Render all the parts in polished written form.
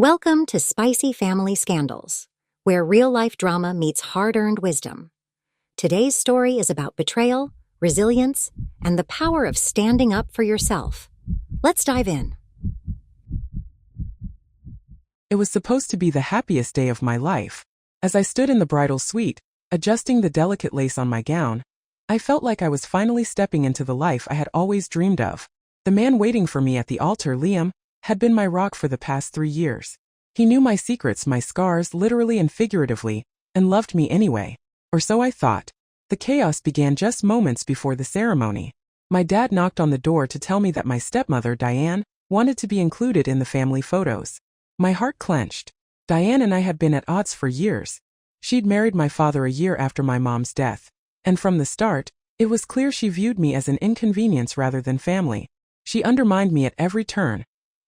Welcome to Spicy Family Scandals, where real-life drama meets hard-earned wisdom. Today's story is about betrayal, resilience, and the power of standing up for yourself. Let's dive in. It was supposed to be the happiest day of my life. As I stood in the bridal suite, adjusting the delicate lace on my gown, I felt like I was finally stepping into the life I had always dreamed of. The man waiting for me at the altar, Liam, had been my rock for the past 3 years. He knew my secrets, my scars, literally and figuratively, and loved me anyway. Or so I thought. The chaos began just moments before the ceremony. My dad knocked on the door to tell me that my stepmother, Diane, wanted to be included in the family photos. My heart clenched. Diane and I had been at odds for years. She'd married my father a year after my mom's death. And from the start, it was clear she viewed me as an inconvenience rather than family. She undermined me at every turn,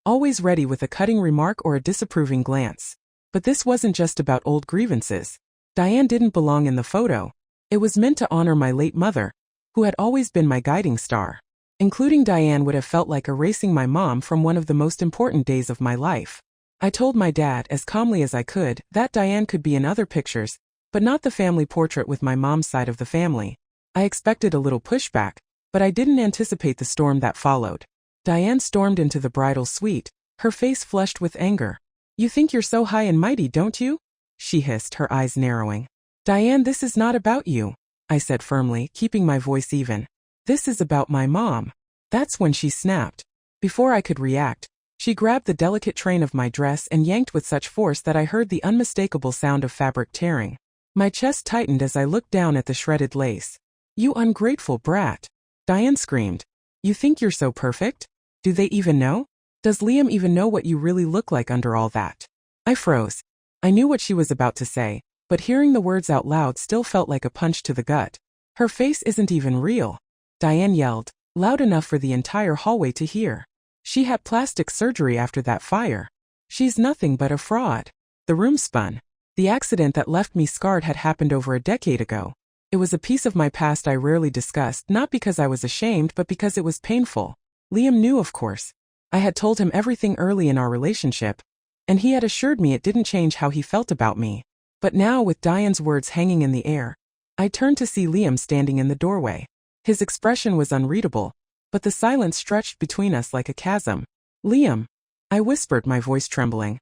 always ready with a cutting remark or a disapproving glance. But this wasn't just about old grievances. Diane didn't belong in the photo. It was meant to honor my late mother, who had always been my guiding star. Including Diane would have felt like erasing my mom from one of the most important days of my life. I told my dad, as calmly as I could, that Diane could be in other pictures, but not the family portrait with my mom's side of the family. I expected a little pushback, but I didn't anticipate the storm that followed. Diane stormed into the bridal suite, her face flushed with anger. "You think you're so high and mighty, don't you?" she hissed, her eyes narrowing. "Diane, this is not about you," I said firmly, keeping my voice even. "This is about my mom." That's when she snapped. Before I could react, she grabbed the delicate train of my dress and yanked with such force that I heard the unmistakable sound of fabric tearing. My chest tightened as I looked down at the shredded lace. "You ungrateful brat!" Diane screamed. "You think you're so perfect? Do they even know? Does Liam even know what you really look like under all that?" I froze. I knew what she was about to say, but hearing the words out loud still felt like a punch to the gut. "Her face isn't even real," Diane yelled, loud enough for the entire hallway to hear. "She had plastic surgery after that fire. She's nothing but a fraud." The room spun. The accident that left me scarred had happened over a decade ago. It was a piece of my past I rarely discussed, not because I was ashamed but because it was painful. Liam knew, of course. I had told him everything early in our relationship, and he had assured me it didn't change how he felt about me. But now, with Diane's words hanging in the air, I turned to see Liam standing in the doorway. His expression was unreadable, but the silence stretched between us like a chasm. "Liam," I whispered, my voice trembling.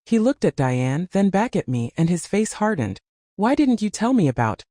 He looked at Diane, then back at me, and his face hardened. "Why didn't you tell me about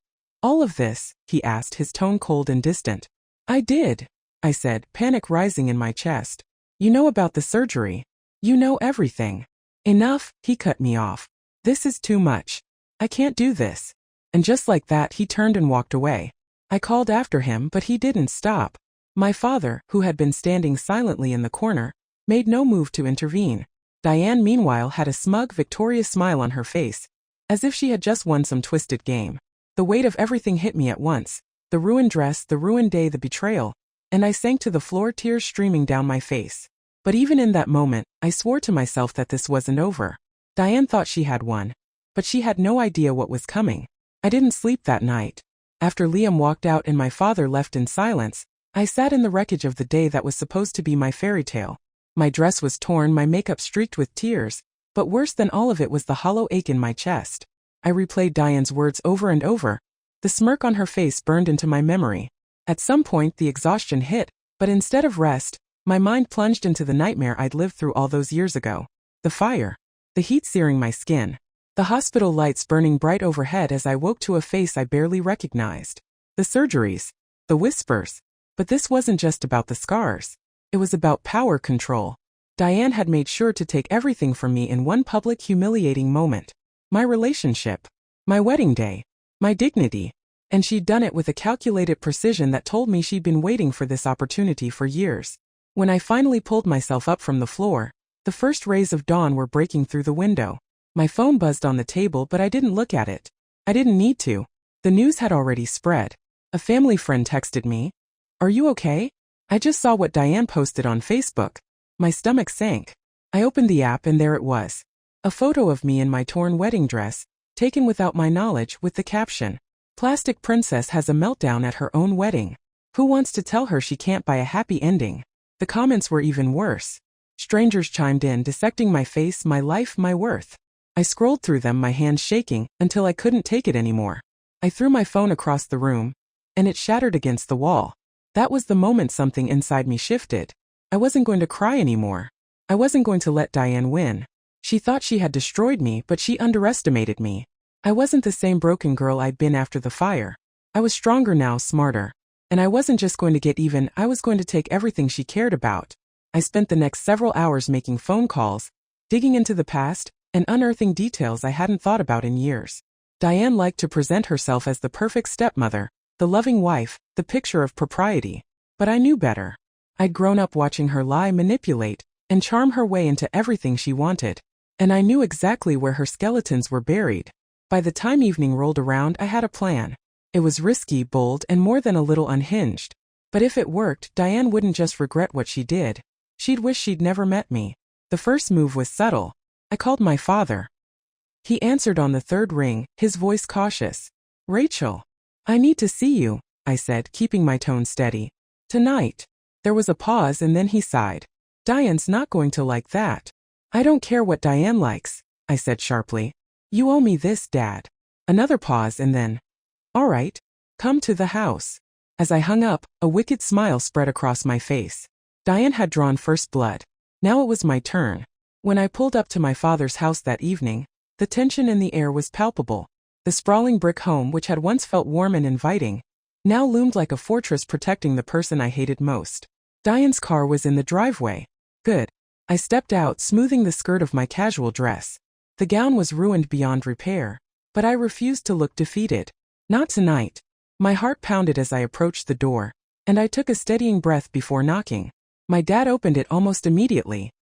all of this?" he asked, his tone cold and distant. "I did," I said, panic rising in my chest. "You know about the surgery. You know everything." "Enough," he cut me off. "This is too much. I can't do this." And just like that, he turned and walked away. I called after him, but he didn't stop. My father, who had been standing silently in the corner, made no move to intervene. Diane, meanwhile, had a smug, victorious smile on her face, as if she had just won some twisted game. The weight of everything hit me at once. The ruined dress, the ruined day, the betrayal. And I sank to the floor, tears streaming down my face. But even in that moment, I swore to myself that this wasn't over. Diane thought she had won, but she had no idea what was coming. I didn't sleep that night. After Liam walked out and my father left in silence, I sat in the wreckage of the day that was supposed to be my fairy tale. My dress was torn, my makeup streaked with tears, but worse than all of it was the hollow ache in my chest. I replayed Diane's words over and over. The smirk on her face burned into my memory. At some point, the exhaustion hit, but instead of rest, my mind plunged into the nightmare I'd lived through all those years ago. The fire. The heat searing my skin. The hospital lights burning bright overhead as I woke to a face I barely recognized. The surgeries. The whispers. But this wasn't just about the scars. It was about power control. Diane had made sure to take everything from me in one public, humiliating moment. My relationship. My wedding day. My dignity. And she'd done it with a calculated precision that told me she'd been waiting for this opportunity for years. When I finally pulled myself up from the floor, the first rays of dawn were breaking through the window. My phone buzzed on the table, but I didn't look at it. I didn't need to. The news had already spread. A family friend texted me. "Are you okay? I just saw what Diane posted on Facebook." My stomach sank. I opened the app and there it was. A photo of me in my torn wedding dress, taken without my knowledge, with the caption, "Plastic Princess has a meltdown at her own wedding. Who wants to tell her she can't buy a happy ending?" The comments were even worse. Strangers chimed in, dissecting my face, my life, my worth. I scrolled through them, my hands shaking, until I couldn't take it anymore. I threw my phone across the room, and it shattered against the wall. That was the moment something inside me shifted. I wasn't going to cry anymore. I wasn't going to let Diane win. She thought she had destroyed me, but she underestimated me. I wasn't the same broken girl I'd been after the fire. I was stronger now, smarter. And I wasn't just going to get even, I was going to take everything she cared about. I spent the next several hours making phone calls, digging into the past, and unearthing details I hadn't thought about in years. Diane liked to present herself as the perfect stepmother, the loving wife, the picture of propriety. But I knew better. I'd grown up watching her lie, manipulate, and charm her way into everything she wanted. And I knew exactly where her skeletons were buried. By the time evening rolled around, I had a plan. It was risky, bold, and more than a little unhinged. But if it worked, Diane wouldn't just regret what she did. She'd wish she'd never met me. The first move was subtle. I called my father. He answered on the third ring, his voice cautious. "Rachel, I need to see you," I said, keeping my tone steady. "Tonight." There was a pause and then he sighed. "Diane's not going to like that." "I don't care what Diane likes," I said sharply. "You owe me this, Dad." Another pause and then, "All right, come to the house." As I hung up, a wicked smile spread across my face. Diane had drawn first blood. Now it was my turn. When I pulled up to my father's house that evening, the tension in the air was palpable. The sprawling brick home, which had once felt warm and inviting, now loomed like a fortress protecting the person I hated most. Diane's car was in the driveway. Good. I stepped out, smoothing the skirt of my casual dress. The gown was ruined beyond repair, but I refused to look defeated. Not tonight. My heart pounded as I approached the door, and I took a steadying breath before knocking. My dad opened it almost immediately.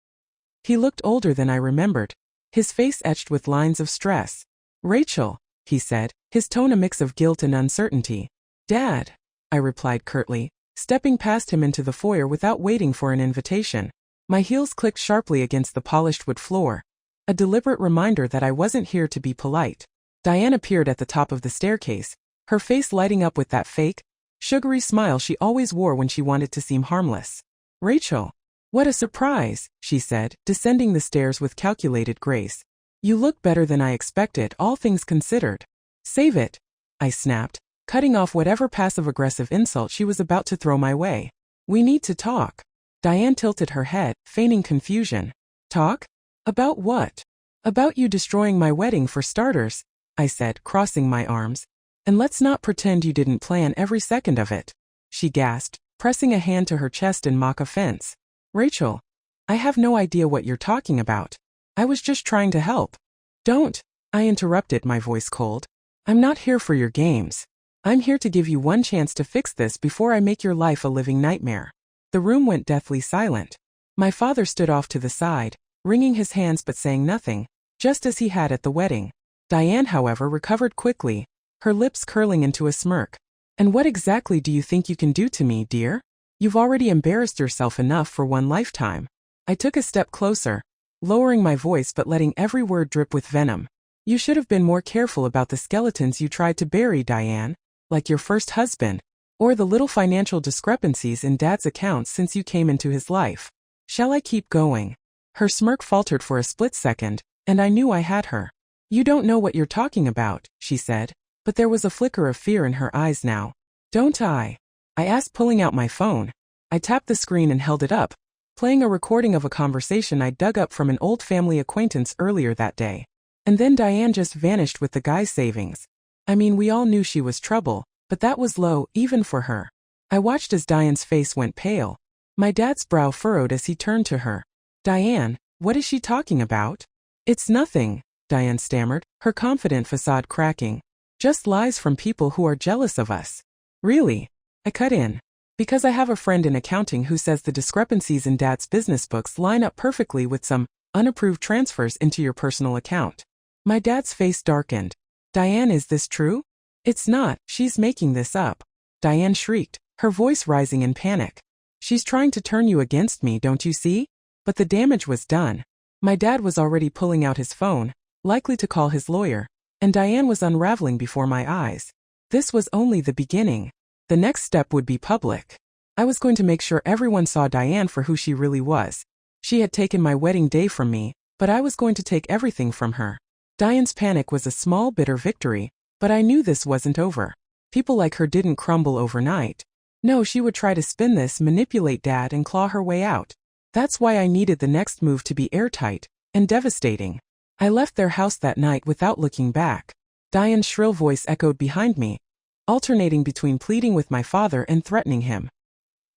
He looked older than I remembered, his face etched with lines of stress. "Rachel," he said, his tone a mix of guilt and uncertainty. "Dad," I replied curtly, stepping past him into the foyer without waiting for an invitation. My heels clicked sharply against the polished wood floor, a deliberate reminder that I wasn't here to be polite. Diane appeared at the top of the staircase, her face lighting up with that fake, sugary smile she always wore when she wanted to seem harmless. "Rachel, what a surprise," she said, descending the stairs with calculated grace. "You look better than I expected, all things considered." "Save it," I snapped, cutting off whatever passive-aggressive insult she was about to throw my way. "We need to talk." Diane tilted her head, feigning confusion. "Talk? About what?" "About you destroying my wedding for starters," I said, crossing my arms. "And let's not pretend you didn't plan every second of it," she gasped, pressing a hand to her chest in mock offense. "Rachel, I have no idea what you're talking about. I was just trying to help." "Don't," I interrupted, my voice cold. "I'm not here for your games. I'm here to give you one chance to fix this before I make your life a living nightmare." The room went deathly silent. My father stood off to the side, wringing his hands but saying nothing, just as he had at the wedding. Diane, however, recovered quickly, her lips curling into a smirk. "And what exactly do you think you can do to me, dear? You've already embarrassed yourself enough for one lifetime." I took a step closer, lowering my voice but letting every word drip with venom. "You should have been more careful about the skeletons you tried to bury, Diane, like your first husband, or the little financial discrepancies in Dad's accounts since you came into his life." "Shall I keep going?" Her smirk faltered for a split second, and I knew I had her. "You don't know what you're talking about," she said, but there was a flicker of fear in her eyes now. "Don't I?" I asked, pulling out my phone. I tapped the screen and held it up, playing a recording of a conversation I dug up from an old family acquaintance earlier that day. And then Diane just vanished with the guy's savings. I mean, we all knew she was trouble, but that was low, even for her. I watched as Diane's face went pale. My dad's brow furrowed as he turned to her. "Diane, what is she talking about?" "It's nothing," Diane stammered, her confident facade cracking. "Just lies from people who are jealous of us." "Really?" I cut in. "Because I have a friend in accounting who says the discrepancies in Dad's business books line up perfectly with some unapproved transfers into your personal account." My dad's face darkened. "Diane, is this true?" "It's not, she's making this up," Diane shrieked, her voice rising in panic. "She's trying to turn you against me, don't you see?" But the damage was done. My dad was already pulling out his phone, likely to call his lawyer, and Diane was unraveling before my eyes. This was only the beginning. The next step would be public. I was going to make sure everyone saw Diane for who she really was. She had taken my wedding day from me, but I was going to take everything from her. Diane's panic was a small, bitter victory, but I knew this wasn't over. People like her didn't crumble overnight. No, she would try to spin this, manipulate Dad, and claw her way out. That's why I needed the next move to be airtight and devastating. I left their house that night without looking back. Diane's shrill voice echoed behind me, alternating between pleading with my father and threatening him.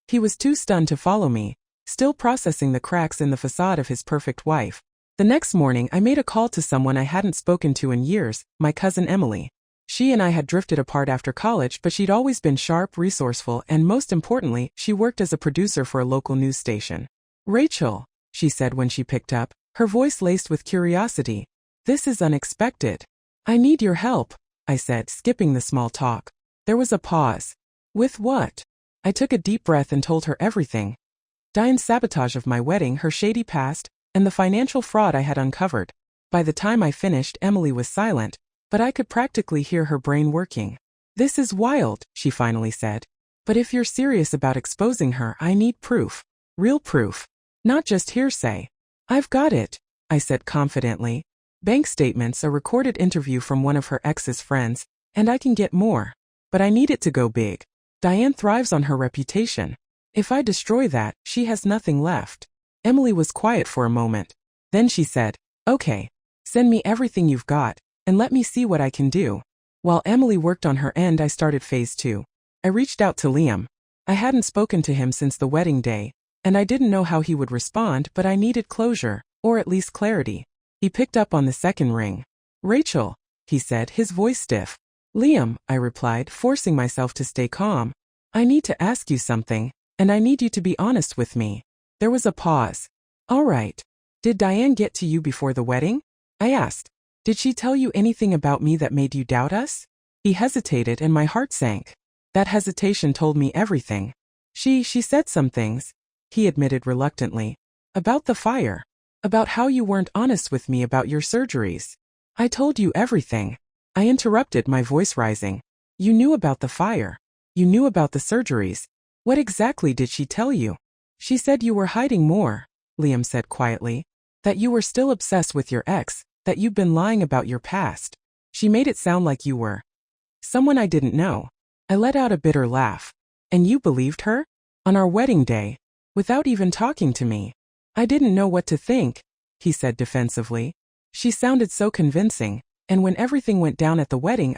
He was too stunned to follow me, still processing the cracks in the facade of his perfect wife. The next morning, I made a call to someone I hadn't spoken to in years, my cousin Emily. She and I had drifted apart after college, but she'd always been sharp, resourceful, and most importantly, she worked as a producer for a local news station. "Rachel," she said when she picked up, her voice laced with curiosity. "This is unexpected." "I need your help," I said, skipping the small talk. There was a pause. "With what?" I took a deep breath and told her everything. Diane's sabotage of my wedding, her shady past, and the financial fraud I had uncovered. By the time I finished, Emily was silent, but I could practically hear her brain working. "This is wild," she finally said. "But if you're serious about exposing her, I need proof. Real proof. Not just hearsay." "I've got it," I said confidently. "Bank statements, a recorded interview from one of her ex's friends, and I can get more. But I need it to go big. Diane thrives on her reputation. If I destroy that, she has nothing left." Emily was quiet for a moment. Then she said, "Okay, send me everything you've got, and let me see what I can do." While Emily worked on her end, I started phase 2. I reached out to Liam. I hadn't spoken to him since the wedding day, and I didn't know how he would respond, but I needed closure, or at least clarity. He picked up on the second ring. "Rachel," he said, his voice stiff. "Liam," I replied, forcing myself to stay calm. "I need to ask you something, and I need you to be honest with me." There was a pause. "All right. Did Diane get to you before the wedding?" I asked. "Did she tell you anything about me that made you doubt us?" He hesitated and my heart sank. That hesitation told me everything. She said some things," he admitted reluctantly. "About the fire. About how you weren't honest with me about your surgeries." "I told you everything." I interrupted, my voice rising. "You knew about the fire. You knew about the surgeries. What exactly did she tell you?" "She said you were hiding more," Liam said quietly. "That you were still obsessed with your ex, that you've been lying about your past. She made it sound like you were someone I didn't know." I let out a bitter laugh. "And you believed her? On our wedding day? Without even talking to me?" "I didn't know what to think," he said defensively. "She sounded so convincing, and when everything went down at the wedding,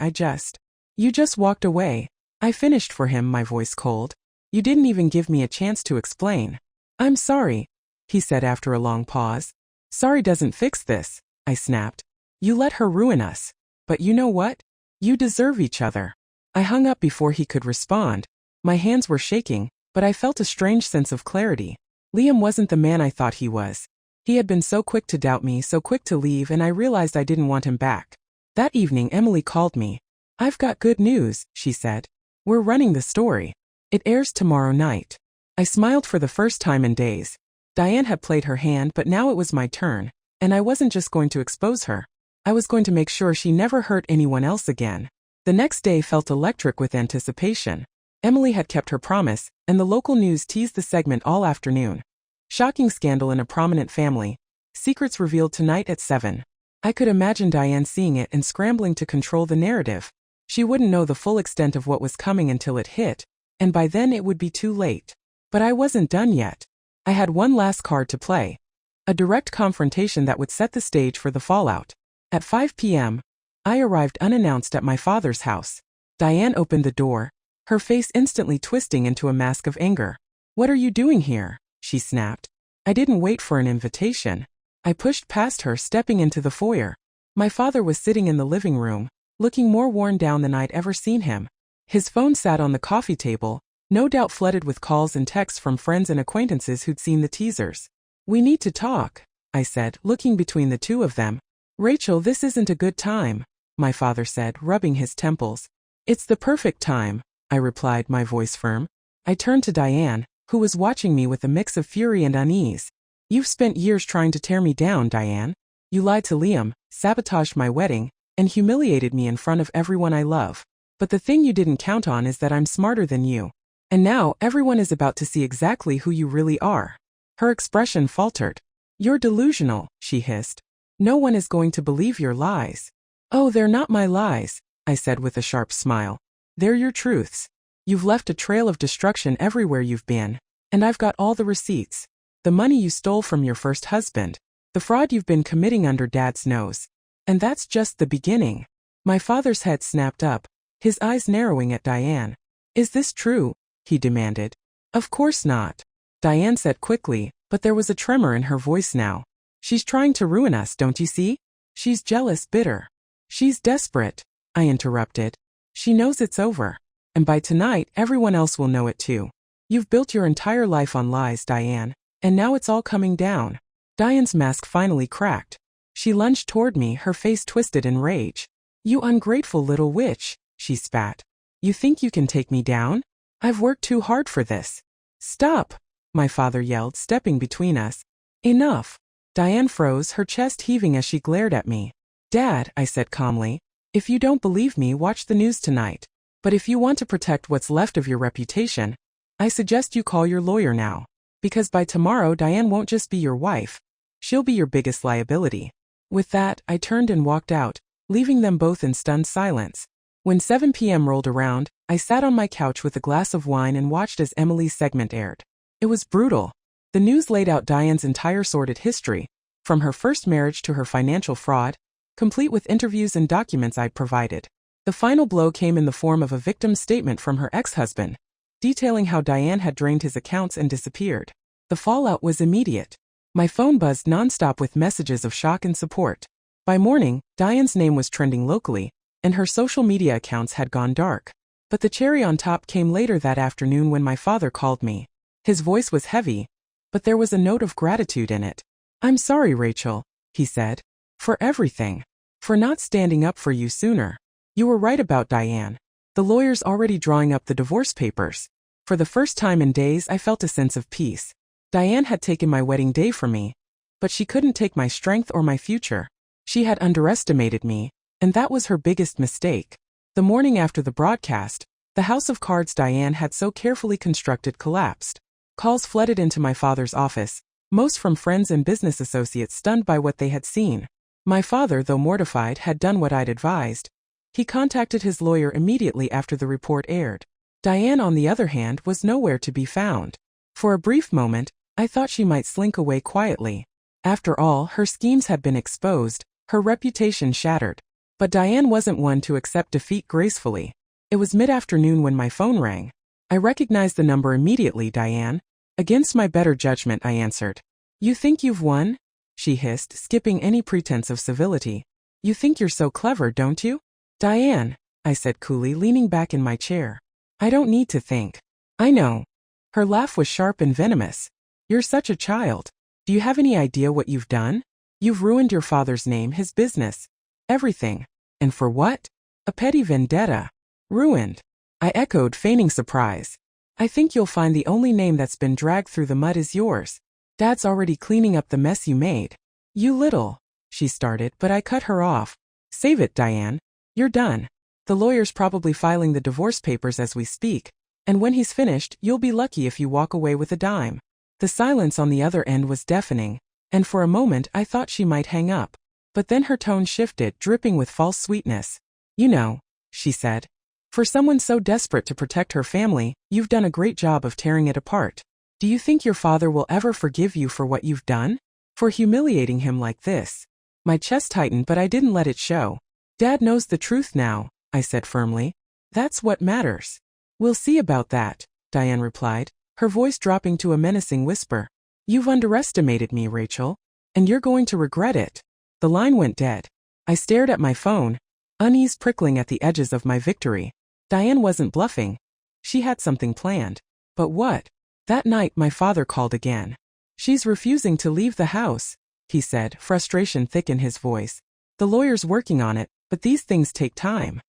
You just walked away." I finished for him, my voice cold. "You didn't even give me a chance to explain." "I'm sorry," he said after a long pause. "Sorry doesn't fix this," I snapped. "You let her ruin us. But you know what? You deserve each other." I hung up before he could respond. My hands were shaking, but I felt a strange sense of clarity. Liam wasn't the man I thought he was. He had been so quick to doubt me, so quick to leave, and I realized I didn't want him back. That evening, Emily called me. "I've got good news," she said. "We're running the story. It airs tomorrow night." I smiled for the first time in days. Diane had played her hand, but now it was my turn, and I wasn't just going to expose her. I was going to make sure she never hurt anyone else again. The next day felt electric with anticipation. Emily had kept her promise, and the local news teased the segment all afternoon. Shocking scandal in a prominent family. Secrets revealed tonight at 7. I could imagine Diane seeing it and scrambling to control the narrative. She wouldn't know the full extent of what was coming until it hit, and by then it would be too late. But I wasn't done yet. I had one last card to play. A direct confrontation that would set the stage for the fallout. At 5 p.m., I arrived unannounced at my father's house. Diane opened the door, her face instantly twisting into a mask of anger. "What are you doing here?" she snapped. I didn't wait for an invitation. I pushed past her, stepping into the foyer. My father was sitting in the living room, looking more worn down than I'd ever seen him. His phone sat on the coffee table, no doubt flooded with calls and texts from friends and acquaintances who'd seen the teasers. "We need to talk," I said, looking between the two of them. "Rachel, this isn't a good time," my father said, rubbing his temples. "It's the perfect time," I replied, my voice firm. I turned to Diane, who was watching me with a mix of fury and unease. "You've spent years trying to tear me down, Diane. You lied to Liam, sabotaged my wedding, and humiliated me in front of everyone I love. But the thing you didn't count on is that I'm smarter than you. And now, everyone is about to see exactly who you really are." Her expression faltered. "You're delusional," she hissed. "No one is going to believe your lies." "Oh, they're not my lies," I said with a sharp smile. "They're your truths. You've left a trail of destruction everywhere you've been, and I've got all the receipts. The money you stole from your first husband, the fraud you've been committing under Dad's nose. And that's just the beginning." My father's head snapped up, his eyes narrowing at Diane. "Is this true?" he demanded. "Of course not," Diane said quickly, but there was a tremor in her voice now. "She's trying to ruin us, don't you see? She's jealous, bitter. She's desperate," I interrupted. "She knows it's over. And by tonight, everyone else will know it too. You've built your entire life on lies, Diane, and now it's all coming down." Diane's mask finally cracked. She lunged toward me, her face twisted in rage. "You ungrateful little witch," she spat. "You think you can take me down? I've worked too hard for this." "Stop," my father yelled, stepping between us. "Enough." Diane froze, her chest heaving as she glared at me. "Dad," I said calmly, "if you don't believe me, watch the news tonight. But if you want to protect what's left of your reputation, I suggest you call your lawyer now. Because by tomorrow, Diane won't just be your wife. She'll be your biggest liability." With that, I turned and walked out, leaving them both in stunned silence. When 7 p.m. rolled around, I sat on my couch with a glass of wine and watched as Emily's segment aired. It was brutal. The news laid out Diane's entire sordid history, from her first marriage to her financial fraud, complete with interviews and documents I'd provided. The final blow came in the form of a victim's statement from her ex-husband, detailing how Diane had drained his accounts and disappeared. The fallout was immediate. My phone buzzed nonstop with messages of shock and support. By morning, Diane's name was trending locally, and her social media accounts had gone dark. But the cherry on top came later that afternoon when my father called me. His voice was heavy, but there was a note of gratitude in it. "I'm sorry, Rachel," he said, "for everything. For not standing up for you sooner. You were right about Diane. The lawyer's already drawing up the divorce papers." For the first time in days, I felt a sense of peace. Diane had taken my wedding day from me, but she couldn't take my strength or my future. She had underestimated me, and that was her biggest mistake. The morning after the broadcast, the house of cards Diane had so carefully constructed collapsed. Calls flooded into my father's office, most from friends and business associates stunned by what they had seen. My father, though mortified, had done what I'd advised. He contacted his lawyer immediately after the report aired. Diane, on the other hand, was nowhere to be found. For a brief moment, I thought she might slink away quietly. After all, her schemes had been exposed, her reputation shattered. But Diane wasn't one to accept defeat gracefully. It was mid-afternoon when my phone rang. I recognized the number immediately. "Diane?" Against my better judgment, I answered. "You think you've won?" she hissed, skipping any pretense of civility. "You think you're so clever, don't you?" "Diane," I said coolly, leaning back in my chair. "I don't need to think. I know." Her laugh was sharp and venomous. "You're such a child. Do you have any idea what you've done? You've ruined your father's name, his business. Everything. And for what? A petty vendetta. Ruined." I echoed, feigning surprise. "I think you'll find the only name that's been dragged through the mud is yours. Dad's already cleaning up the mess you made." "You little," she started, but I cut her off. "Save it, Diane. You're done. The lawyer's probably filing the divorce papers as we speak, and when he's finished, you'll be lucky if you walk away with a dime." The silence on the other end was deafening, and for a moment I thought she might hang up. But then her tone shifted, dripping with false sweetness. "You know," she said, "for someone so desperate to protect her family, you've done a great job of tearing it apart. Do you think your father will ever forgive you for what you've done? For humiliating him like this?" My chest tightened, but I didn't let it show. "Dad knows the truth now," I said firmly. "That's what matters." "We'll see about that," Diane replied, her voice dropping to a menacing whisper. "You've underestimated me, Rachel, and you're going to regret it." The line went dead. I stared at my phone, unease prickling at the edges of my victory. Diane wasn't bluffing. She had something planned. But what? That night my father called again. "She's refusing to leave the house," he said, frustration thick in his voice. "The lawyer's working on it, but these things take time."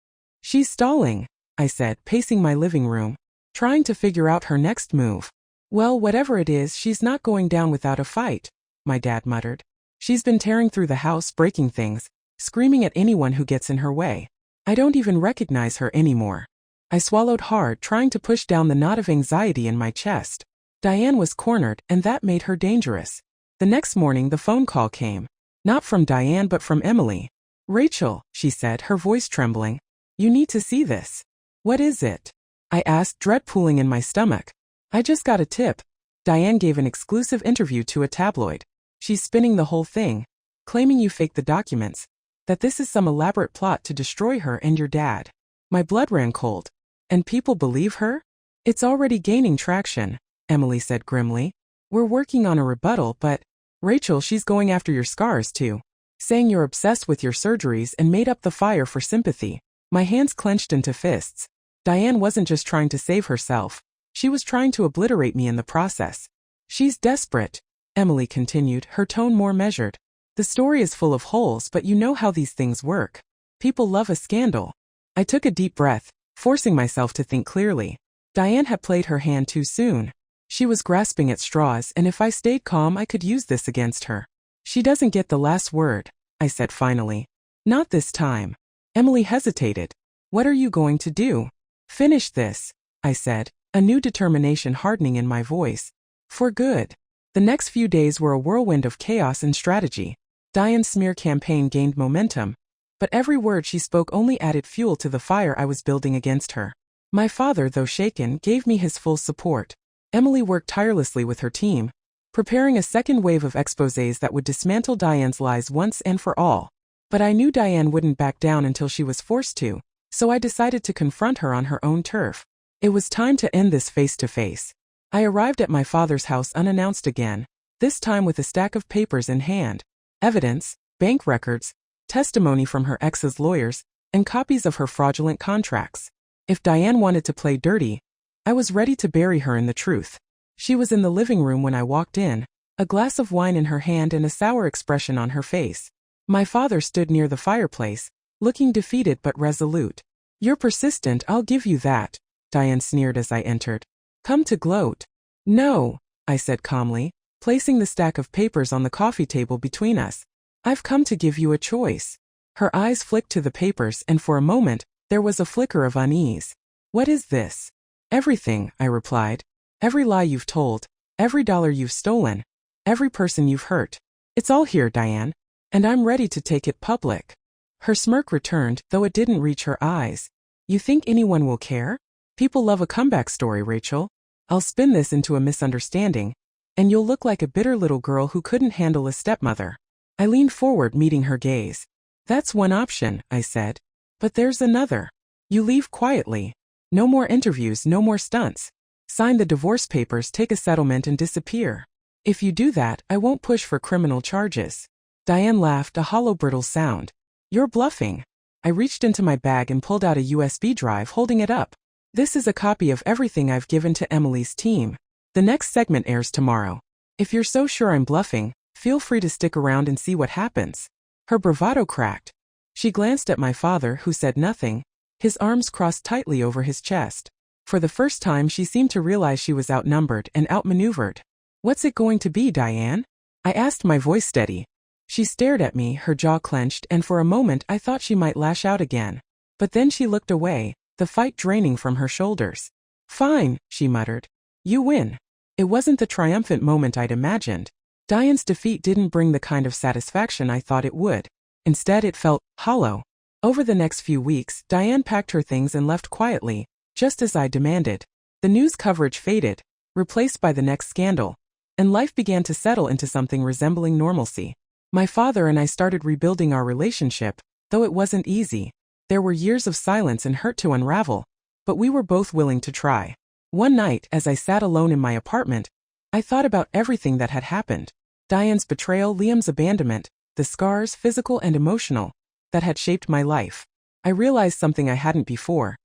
"She's stalling," I said, pacing my living room, trying to figure out her next move. "Well, whatever it is, she's not going down without a fight," my dad muttered. "She's been tearing through the house, breaking things, screaming at anyone who gets in her way. I don't even recognize her anymore." I swallowed hard, trying to push down the knot of anxiety in my chest. Diane was cornered, and that made her dangerous. The next morning the phone call came. Not from Diane but from Emily. "Rachel," she said, her voice trembling. "You need to see this." "What is it?" I asked, dread pooling in my stomach. "I just got a tip. Diane gave an exclusive interview to a tabloid. She's spinning the whole thing, claiming you faked the documents, that this is some elaborate plot to destroy her and your dad." My blood ran cold. "And people believe her?" "It's already gaining traction," Emily said grimly. "We're working on a rebuttal, but, Rachel, she's going after your scars too, saying you're obsessed with your surgeries and made up the fire for sympathy." My hands clenched into fists. Diane wasn't just trying to save herself. She was trying to obliterate me in the process. "She's desperate," Emily continued, her tone more measured. "The story is full of holes, but you know how these things work. People love a scandal." I took a deep breath, forcing myself to think clearly. Diane had played her hand too soon. She was grasping at straws, and if I stayed calm I could use this against her. "She doesn't get the last word," I said finally. "Not this time." Emily hesitated. "What are you going to do?" "Finish this," I said, a new determination hardening in my voice. "For good." The next few days were a whirlwind of chaos and strategy. Diane's smear campaign gained momentum, but every word she spoke only added fuel to the fire I was building against her. My father, though shaken, gave me his full support. Emily worked tirelessly with her team, preparing a second wave of exposés that would dismantle Diane's lies once and for all. But I knew Diane wouldn't back down until she was forced to, so I decided to confront her on her own turf. It was time to end this face to face. I arrived at my father's house unannounced again, this time with a stack of papers in hand. Evidence, bank records, testimony from her ex's lawyers, and copies of her fraudulent contracts. If Diane wanted to play dirty, I was ready to bury her in the truth. She was in the living room when I walked in, a glass of wine in her hand and a sour expression on her face. My father stood near the fireplace, looking defeated but resolute. "You're persistent, I'll give you that," Diane sneered as I entered. "Come to gloat." "No," I said calmly, placing the stack of papers on the coffee table between us. "I've come to give you a choice." Her eyes flicked to the papers, and for a moment, there was a flicker of unease. "What is this?" "Everything," I replied. "Every lie you've told, every dollar you've stolen, every person you've hurt. It's all here, Diane, and I'm ready to take it public." Her smirk returned, though it didn't reach her eyes. "You think anyone will care? People love a comeback story, Rachel. I'll spin this into a misunderstanding, and you'll look like a bitter little girl who couldn't handle a stepmother." I leaned forward, meeting her gaze. "That's one option," I said. "But there's another. You leave quietly. No more interviews, no more stunts. Sign the divorce papers, take a settlement, and disappear. If you do that, I won't push for criminal charges." Diane laughed, a hollow, brittle sound. "You're bluffing." I reached into my bag and pulled out a USB drive, holding it up. "This is a copy of everything I've given to Emily's team. The next segment airs tomorrow. If you're so sure I'm bluffing, feel free to stick around and see what happens." Her bravado cracked. She glanced at my father, who said nothing, his arms crossed tightly over his chest. For the first time she seemed to realize she was outnumbered and outmaneuvered. "What's it going to be, Diane?" I asked, my voice steady. She stared at me, her jaw clenched, and for a moment I thought she might lash out again. But then she looked away, the fight draining from her shoulders. "Fine," she muttered. "You win." It wasn't the triumphant moment I'd imagined. Diane's defeat didn't bring the kind of satisfaction I thought it would. Instead, it felt hollow. Over the next few weeks, Diane packed her things and left quietly, just as I demanded. The news coverage faded, replaced by the next scandal, and life began to settle into something resembling normalcy. My father and I started rebuilding our relationship, though it wasn't easy. There were years of silence and hurt to unravel, but we were both willing to try. One night, as I sat alone in my apartment, I thought about everything that had happened. Diane's betrayal, Liam's abandonment, the scars, physical and emotional, that had shaped my life. I realized something I hadn't before.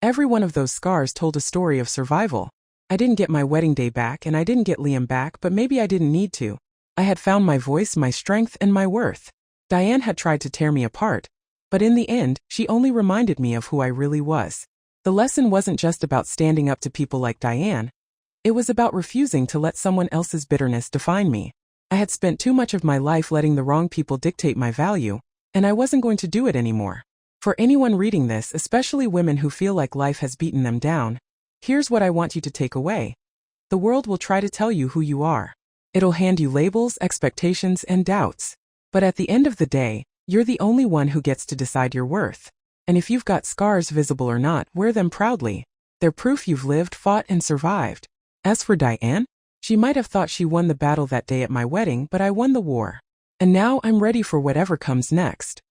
Every one of those scars told a story of survival. I didn't get my wedding day back and I didn't get Liam back, but maybe I didn't need to. I had found my voice, my strength, and my worth. Diane had tried to tear me apart, but in the end, she only reminded me of who I really was. The lesson wasn't just about standing up to people like Diane. It was about refusing to let someone else's bitterness define me. I had spent too much of my life letting the wrong people dictate my value, and I wasn't going to do it anymore. For anyone reading this, especially women who feel like life has beaten them down, here's what I want you to take away. the world will try to tell you who you are. It'll hand you labels, expectations, and doubts. But at the end of the day, you're the only one who gets to decide your worth. And if you've got scars, visible or not, wear them proudly. They're proof you've lived, fought, and survived. As for Diane, she might have thought she won the battle that day at my wedding, but I won the war. And now I'm ready for whatever comes next.